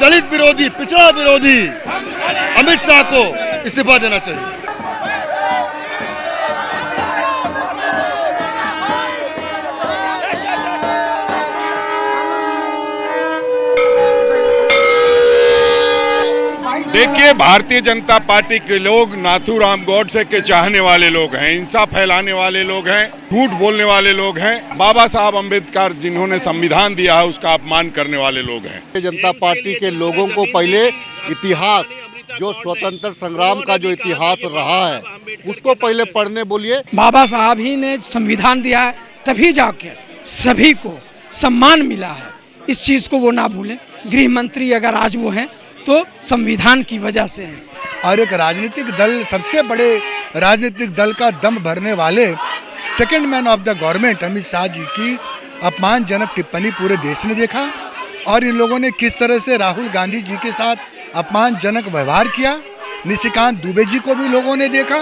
दलित विरोधी, पिछड़ा विरोधी अमित शाह को इस्तीफा देना चाहिए। देखिए, भारतीय जनता पार्टी के लोग नाथूराम गौडसे के चाहने वाले लोग हैं, हिंसा फैलाने वाले लोग हैं, झूठ बोलने वाले लोग हैं। बाबा साहब अम्बेडकर जिन्होंने संविधान दिया है उसका अपमान करने वाले लोग हैं। भारतीय जनता पार्टी के लोगों को पहले इतिहास, जो स्वतंत्र संग्राम का जो इतिहास रहा है उसको पहले पढ़ने बोलिए। बाबा साहब ही ने संविधान दिया है, तभी जाकर सभी को सम्मान मिला है। इस चीज़ को वो ना भूलें। गृह मंत्री अगर आज वो हैं तो संविधान की वजह से है। और एक राजनीतिक दल, सबसे बड़े राजनीतिक दल का दम भरने वाले second man of the government Amit Shah ji की अपमानजनक टिप्पणी पूरे देश ने देखा। और इन लोगों ने किस तरह से राहुल गांधी जी के साथ अपमानजनक व्यवहार किया। निशिकांत दुबे जी को भी लोगों ने देखा,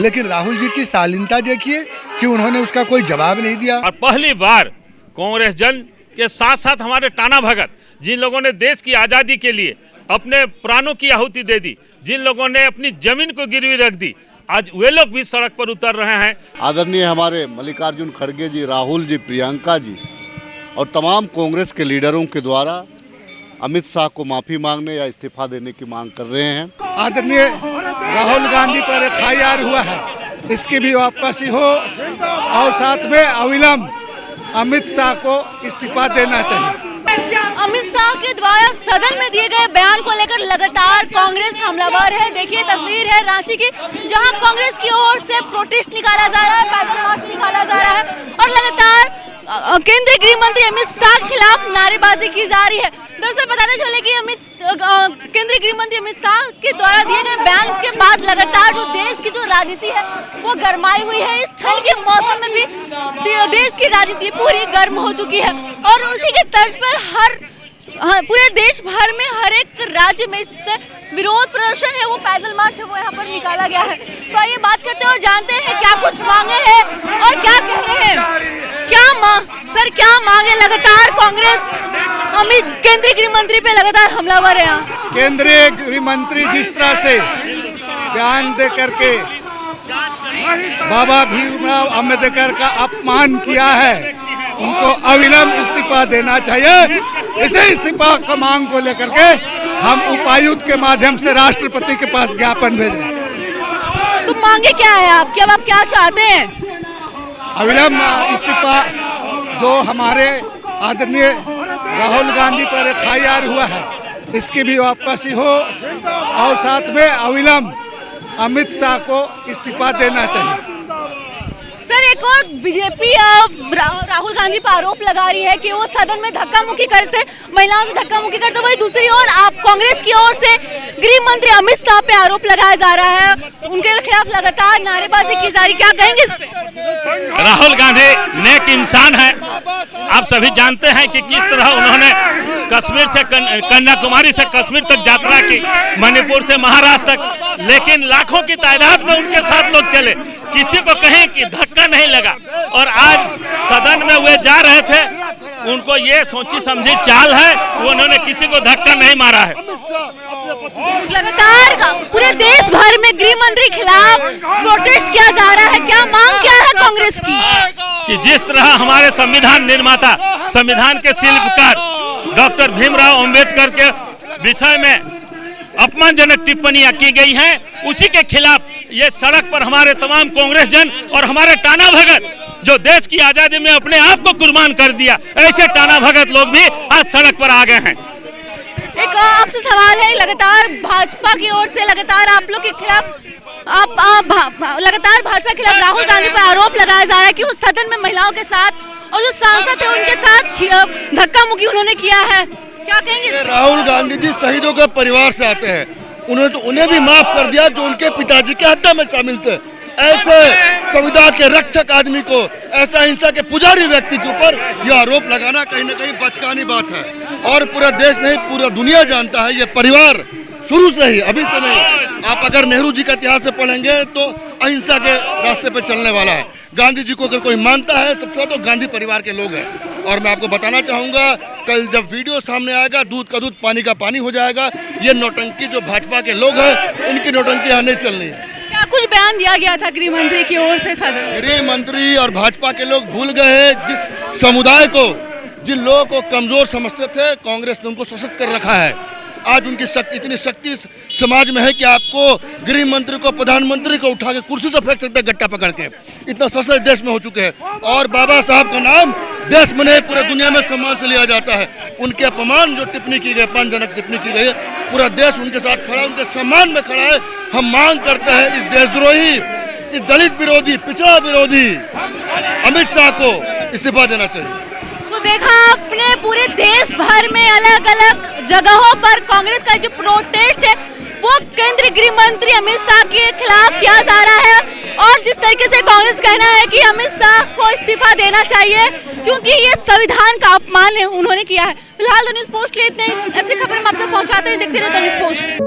लेकिन राहुल जी की शालीनता देखिए कि उन्होंने उसका कोई जवाब नहीं दिया। और पहली बार कांग्रेस जन के साथ साथ हमारे टाना भगत, जिन लोगों ने देश की आज़ादी के लिए अपने प्राणों की आहुति दे दी, जिन लोगों ने अपनी जमीन को गिरवी रख दी, आज वे लोग भी सड़क पर उतर रहे हैं। आदरणीय हमारे मल्लिकार्जुन खड़गे जी, राहुल जी, प्रियंका जी और तमाम कांग्रेस के लीडरों के द्वारा अमित शाह को माफ़ी मांगने या इस्तीफा देने की मांग कर रहे हैं। आदरणीय राहुल गांधी पर FIR हुआ है, इसकी भी वापसी हो और साथ में अविलंब अमित शाह को इस्तीफा देना चाहिए। अमित शाह के द्वारा सदन में दिए गए बयान को लेकर लगातार कांग्रेस हमलावर है। देखिए तस्वीर है रांची की, जहां कांग्रेस की ओर से प्रोटेस्ट निकाला जा रहा है, पैदल मार्च निकाला जा रहा है और लगातार केंद्रीय गृह मंत्री अमित शाह के खिलाफ नारेबाजी की जा रही है। दरअसल बताते चले कि केंद्रीय गृह मंत्री अमित शाह के द्वारा दिए गए बयान के बाद लगातार जो देश की जो राजनीति है वो गरमाई हुई है। इस ठंड के मौसम में भी देश की राजनीति पूरी गर्म हो चुकी है और उसी के तर्ज पर पूरे देश भर में हर एक राज्य में विरोध प्रदर्शन है, वो पैदल मार्च है, वो यहाँ पर निकाला गया है। तो आइए बात करते हैं और जानते हैं क्या कुछ मांगे हैं और क्या कह रहे हैं। क्या मांगे? लगातार कांग्रेस केंद्रीय गृह मंत्री पे लगातार हमलावर है। यहाँ केंद्रीय गृह मंत्री जिस तरह से बयान दे करके बाबा भीमराव अम्बेडकर का अपमान किया है, उनको अविलंब इस्तीफा देना चाहिए। इसे इस्तीफा का मांग को लेकर के हम उपायुक्त के माध्यम से राष्ट्रपति के पास ज्ञापन भेज रहे हैं। तो मांगे क्या है आपकी? अब आप क्या चाहते हैं? अविलंब इस्तीफा, जो हमारे आदरणीय राहुल गांधी पर FIR हुआ है, इसकी भी वापसी हो और साथ में अविलंब अमित शाह को इस्तीफा देना चाहिए। सर, एक और बीजेपी राहुल गांधी पर आरोप लगा रही है कि वो सदन में धक्का मुक्की करते, महिलाओं से धक्का मुक्की करते। वही दूसरी ओर आप कांग्रेस की ओर से गृह मंत्री अमित शाह पे आरोप लगाया जा रहा है, उनके खिलाफ लगातार नारेबाजी की जा रही। क्या कहेंगे इस पे? राहुल गांधी नेक इंसान है। आप सभी जानते हैं कि किस तरह उन्होंने कश्मीर से कन्याकुमारी से कश्मीर तक यात्रा की, मणिपुर से महाराष्ट्र तक, लेकिन लाखों की तादाद में उनके साथ लोग चले, किसी को कहीं कि धक्का नहीं लगा। और आज सदन में वे जा रहे थे, उनको ये सोची समझी चाल है, वो उन्होंने किसी को धक्का नहीं मारा है। लगातार पूरे देश भर में गृह मंत्री खिलाफ प्रोटेस्ट किया जा रहा है। क्या मांग क्या है कांग्रेस की? कि जिस तरह हमारे संविधान निर्माता, संविधान के शिल्पकार डॉक्टर भीमराव अंबेडकर के विषय में अपमानजनक टिप्पणियां की गई हैं, उसी के खिलाफ ये सड़क पर हमारे तमाम कांग्रेस जन और हमारे टाना भगत, जो देश की आजादी में अपने आप को कुर्बान कर दिया, ऐसे टाना भगत लोग भी आज सड़क पर आ गए हैं। एक आपसे सवाल है, लगातार भाजपा की ओर से लगातार आप लोग के खिलाफ लगातार भाजपा के खिलाफ राहुल गांधी पर आरोप लगाया जा रहा है कि उस सदन में महिलाओं के साथ और जो सांसद थे उनके साथ धक्का मुक्की उन्होंने किया है। क्या कहेंगे? राहुल गांधी जी शहीदों के परिवार से आते हैं, उन्होंने तो उन्हें भी माफ कर दिया जो उनके पिताजी के हत्या में शामिल थे। ऐसे संविधान के रक्षक आदमी को, ऐसा हिंसा के पुजारी व्यक्ति के ऊपर यह आरोप लगाना कहीं न कहीं बचकानी बात है। और पूरा देश नहीं, पूरा दुनिया जानता है, ये परिवार शुरू से ही, अभी से नहीं। आप अगर नेहरू जी का इतिहास से पढ़ेंगे तो अहिंसा के रास्ते पे चलने वाला है। गांधी जी को अगर कोई मानता है सबसे ज्यादा तो गांधी परिवार के लोग हैं। और मैं आपको बताना चाहूंगा, कल जब वीडियो सामने आएगा, दूध का दूध पानी का पानी हो जाएगा। ये नौटंकी जो भाजपा के लोग हैं, इनकी नौटंकी यहाँ नहीं चलनी है। क्या कुछ बयान दिया गया था गृह मंत्री की ओर से सदन में? गृह मंत्री और भाजपा के लोग भूल गए हैं जिस समुदाय को, जिन लोगों को कमजोर समझते थे, कांग्रेस ने उनको शोषित कर रखा है। आज उनकी शक्ति, इतनी शक्ति समाज में है कि आपको गृह मंत्री को, प्रधानमंत्री को उठा के कुर्सी से फेंक सकते हैं गट्टा पकड़ के। इतना शस्त्र देश में हो चुके हैं और बाबा साहब का नाम देश में नहीं पूरे दुनिया में सम्मान से लिया जाता है। उनके अपमान जो टिप्पणी की गई, अपमानजनक टिप्पणी की गई है, पूरा देश उनके साथ खड़ा है, उनके सम्मान में खड़ा है। हम मांग करते हैं इस देशद्रोही, इस दलित विरोधी, पिछड़ा विरोधी अमित शाह को इस्तीफा देना चाहिए। तो देखा आपने पूरे देश भर में अलग अलग जगहों पर कांग्रेस का जो प्रोटेस्ट है वो केंद्रीय गृह मंत्री अमित शाह के खिलाफ किया जा रहा है। और जिस तरीके से कांग्रेस कहना है कि अमित शाह को इस्तीफा देना चाहिए क्योंकि ये संविधान का अपमान उन्होंने किया है। फिलहाल द न्यूज़ पोस्ट लेते हैं, ऐसी खबर हम आप तक पहुंचाते हैं। देखते रहे द न्यूज़ पोस्ट।